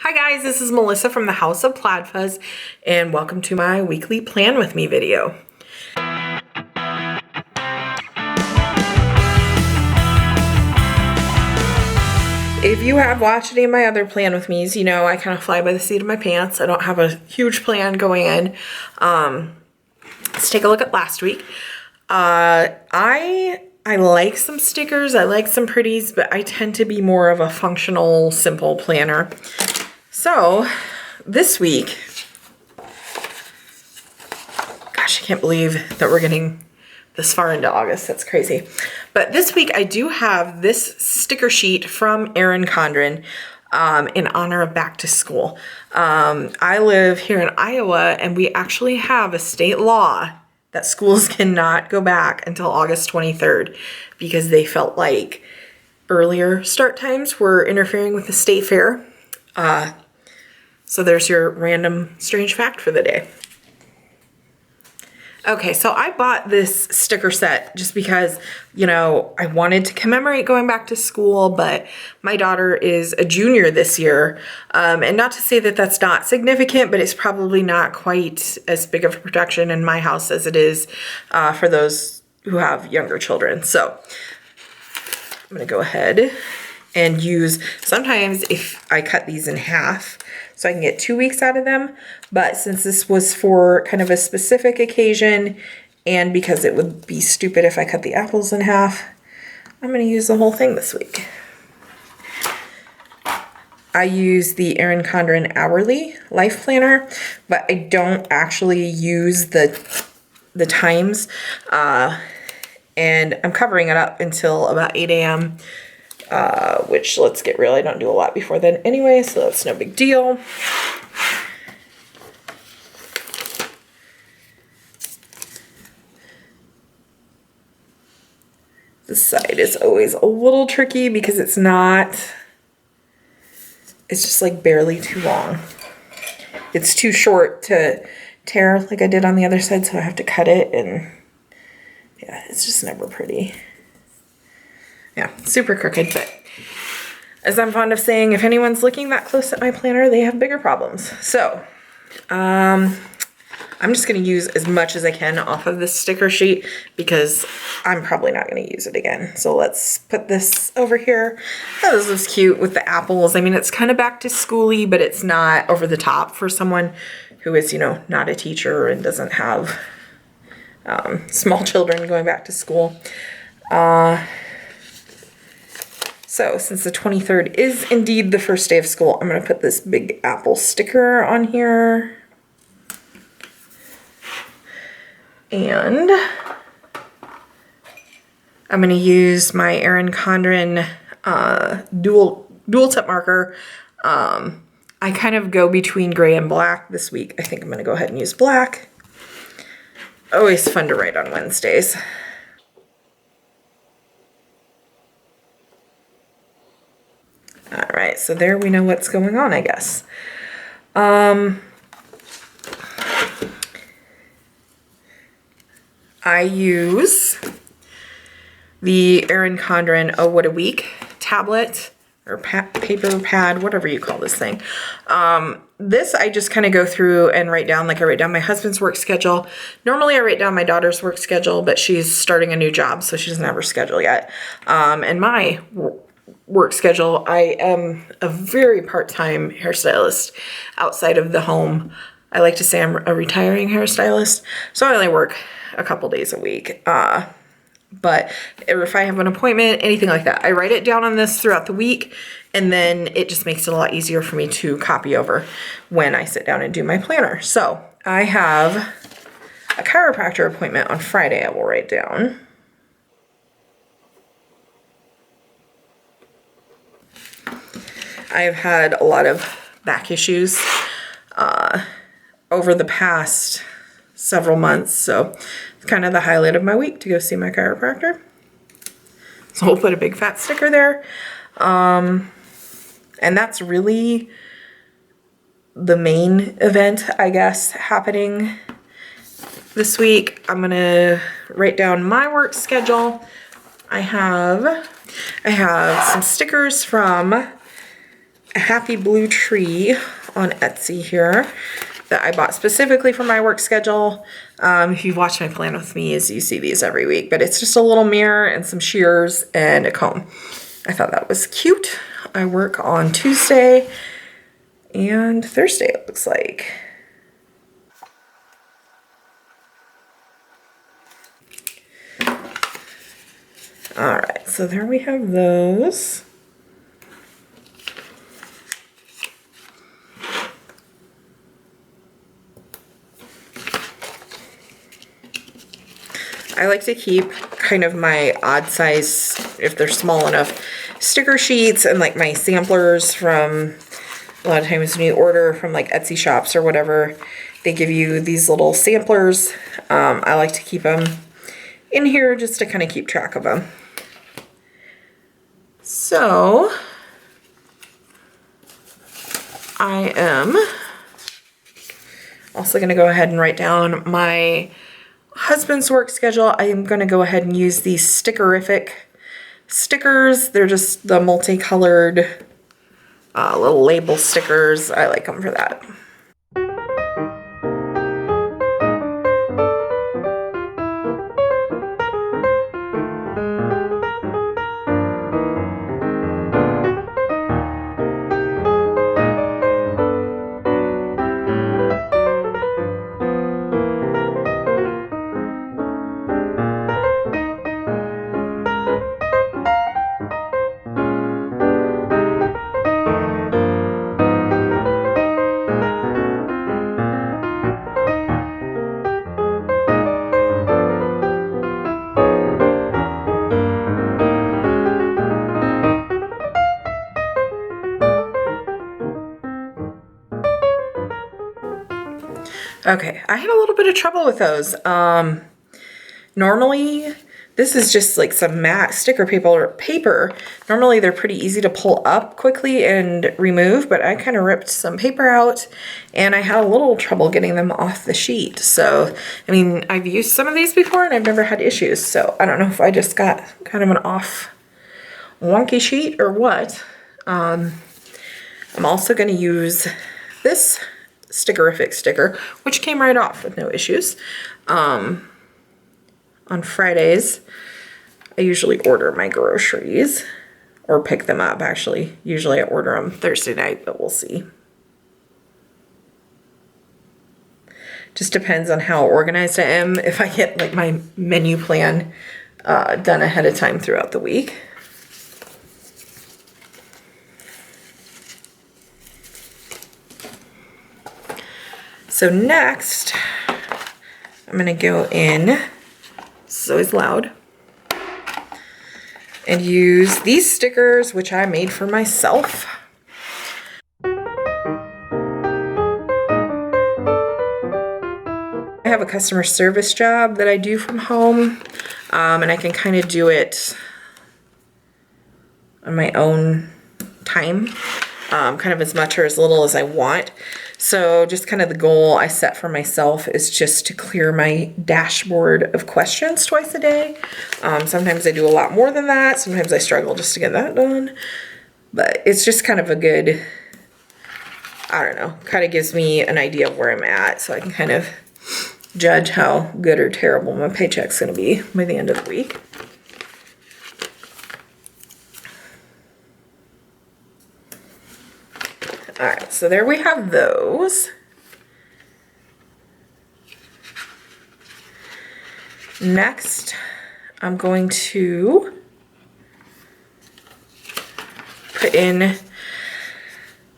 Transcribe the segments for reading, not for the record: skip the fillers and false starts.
Hi guys, this is Melissa from the House of Plaid Fuzz, and welcome to my weekly Plan With Me video. If you have watched any of my other Plan With Me's, you know I kind of fly by the seat of my pants. I don't have a huge plan going in. Let's take a look at last week. I like some stickers, I like some pretties, but I tend to be more of a functional, simple planner. So this week, gosh, I can't believe that we're getting this far into August. That's crazy. But this week I do have this sticker sheet from Erin Condren in honor of back to school. I live here in Iowa, and we actually have a state law that schools cannot go back until August 23rd because they felt like earlier start times were interfering with the state fair. So there's your random strange fact for the day. Okay, so I bought this sticker set just because, you know, I wanted to commemorate going back to school, but my daughter is a junior this year. And not to say that that's not significant, but it's probably not quite as big of a production in my house as it is for those who have younger children. So I'm gonna go ahead and use, sometimes if I cut these in half, so I can get 2 weeks out of them. But since this was for kind of a specific occasion, and because it would be stupid if I cut the apples in half, I'm going to use the whole thing this week. I use the Erin Condren Hourly Life Planner, but I don't actually use the times. And I'm covering it up until about 8 a.m. Which, let's get real, I don't do a lot before then anyway, so that's no big deal. This side is always a little tricky because it's just like barely too long. It's too short to tear like I did on the other side, so I have to cut it, and yeah, it's just never pretty. Yeah, super crooked, but as I'm fond of saying, if anyone's looking that close at my planner, they have bigger problems. So, I'm just going to use as much as I can off of this sticker sheet because I'm probably not going to use it again. So let's put this over here. Oh, this is cute with the apples. I mean, it's kind of back to school-y, but it's not over the top for someone who is, you know, not a teacher and doesn't have small children going back to school. So since the 23rd is indeed the first day of school, I'm going to put this big apple sticker on here. And I'm going to use my Erin Condren dual tip marker. I kind of go between gray and black this week. I think I'm going to go ahead and use black. Always fun to write on Wednesdays. All right, so there we know what's going on, I guess. I use the Erin Condren Oh What a Week tablet or paper pad, whatever you call this thing. This I just kind of go through and write down, like I write down my husband's work schedule. Normally I write down my daughter's work schedule, but she's starting a new job, so she doesn't have her schedule yet. And my work schedule, I am a very part-time hairstylist outside of the home. I like to say I'm a retiring hairstylist, so I only work a couple days a week. But if I have an appointment, anything like that, I write it down on this throughout the week, and then it just makes it a lot easier for me to copy over when I sit down and do my planner. So I have a chiropractor appointment on Friday I will write down. I've had a lot of back issues over the past several months, so it's kind of the highlight of my week to go see my chiropractor. So we'll put a big fat sticker there. And that's really the main event, I guess, happening this week. I'm gonna write down my work schedule. I have some stickers from a happy blue tree on Etsy here that I bought specifically for my work schedule. If you've watched my plan with me, as you see these every week, but it's just a little mirror and some shears and a comb. I thought that was cute. I work on Tuesday and Thursday, it looks like. All right, so there we have those. I like to keep kind of my odd size, if they're small enough, sticker sheets and like my samplers from, a lot of times when you order from like Etsy shops or whatever, they give you these little samplers. I like to keep them in here just to kind of keep track of them. So I am also going to go ahead and write down my husband's work schedule. I am going to go ahead and use these Stickerific stickers. They're just the multicolored little label stickers. I like them for that. Okay, I had a little bit of trouble with those. Normally, this is just like some matte sticker paper. Normally, they're pretty easy to pull up quickly and remove, but I kind of ripped some paper out, and I had a little trouble getting them off the sheet. So, I mean, I've used some of these before, and I've never had issues. So, I don't know if I just got kind of an off wonky sheet or what. I'm also going to use this Stickerific sticker, which came right off with no issues. On Fridays, I usually order my groceries or pick them up, actually. Usually I order them Thursday night, but we'll see. Just depends on how organized I am. If I get like my menu plan done ahead of time throughout the week. So next, I'm gonna go in, this is always loud, and use these stickers, which I made for myself. I have a customer service job that I do from home, and I can kind of do it on my own time, kind of as much or as little as I want. So just kind of the goal I set for myself is just to clear my dashboard of questions twice a day. Sometimes I do a lot more than that. Sometimes I struggle just to get that done. But it's just kind of a good, I don't know, kind of gives me an idea of where I'm at, so I can kind of judge how good or terrible my paycheck's going to be by the end of the week. All right, so there we have those. Next, I'm going to put in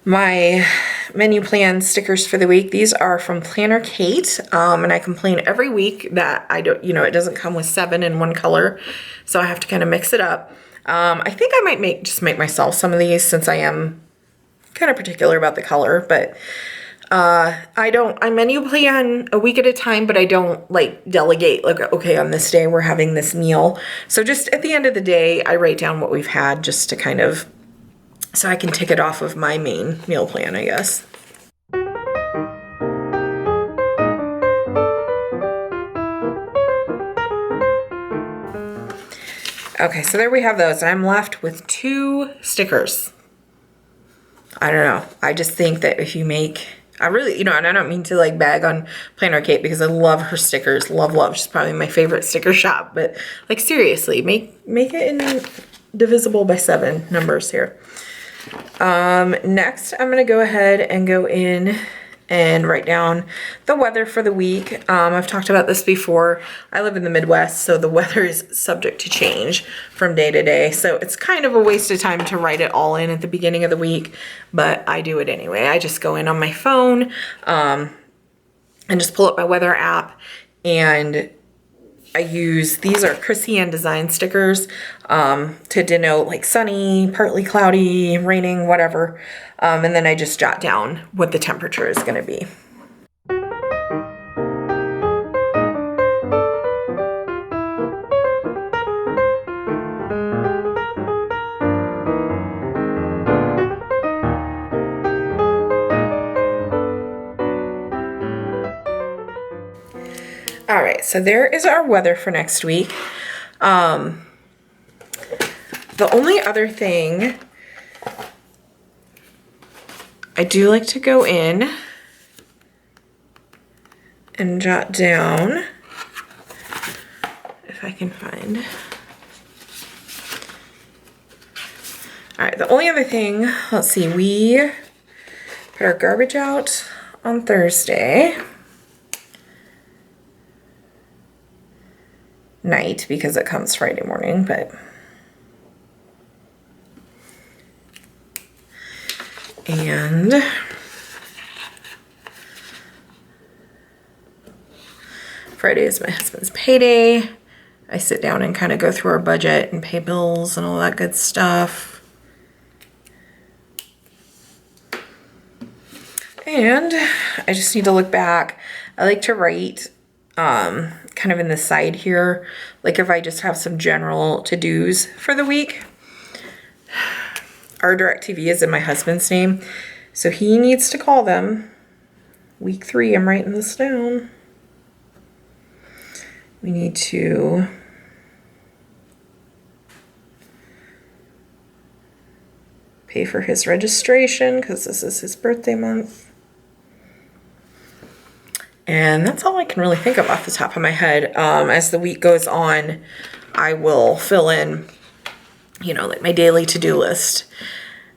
my menu plan stickers for the week. These are from Planner Kate, and I complain every week that I don't, it doesn't come with 7 in one color, so I have to kind of mix it up. I think I might just make myself some of these since I am kind of particular about the color, but I menu plan a week at a time, but I don't like delegate like, okay, on this day we're having this meal. So just at the end of the day, I write down what we've had just to kind of, so I can tick it off of my main meal plan, I guess. Okay, so there we have those. I'm left with 2 stickers. I don't know. I just think that if you make, I really, you know, and I don't mean to like bag on Planner Kate because I love her stickers. Love. She's probably my favorite sticker shop. But like seriously, make it in divisible by 7 numbers here. Next, I'm going to go ahead and go in and write down the weather for the week. I've talked about this before. I live in the Midwest, so the weather is subject to change from day to day. So it's kind of a waste of time to write it all in at the beginning of the week, but I do it anyway. I just go in on my phone and just pull up my weather app, and I use, these are Chrissy Ann Design stickers to denote like sunny, partly cloudy, raining, whatever. And then I just jot down what the temperature is going to be. All right, so there is our weather for next week. The only other thing, I do like to go in and jot down, if I can find. All right, the only other thing, let's see, we put our garbage out on Thursday night because it comes Friday morning, but and Friday is my husband's payday. I sit down and kind of go through our budget and pay bills and all that good stuff. And I just need to look back. I like to write kind of in the side here, like if I just have some general to-dos for the week. Our DirecTV is in my husband's name, so he needs to call them. Week 3, I'm writing this down. We need to pay for his registration because this is his birthday month. And that's all I can really think of off the top of my head. As the week goes on, I will fill in, you know, like my daily to-do list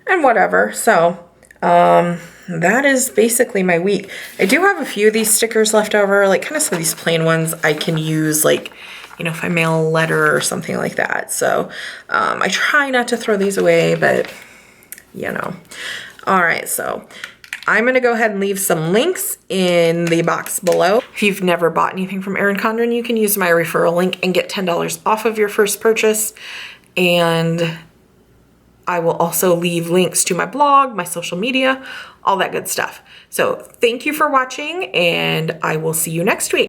and whatever. So that is basically my week. I do have a few of these stickers left over, like kind of some of these plain ones I can use, like, you know, if I mail a letter or something like that. So I try not to throw these away, but you know. All right, so I'm going to go ahead and leave some links in the box below. If you've never bought anything from Erin Condren, you can use my referral link and get $10 off of your first purchase. And I will also leave links to my blog, my social media, all that good stuff. So thank you for watching, and I will see you next week.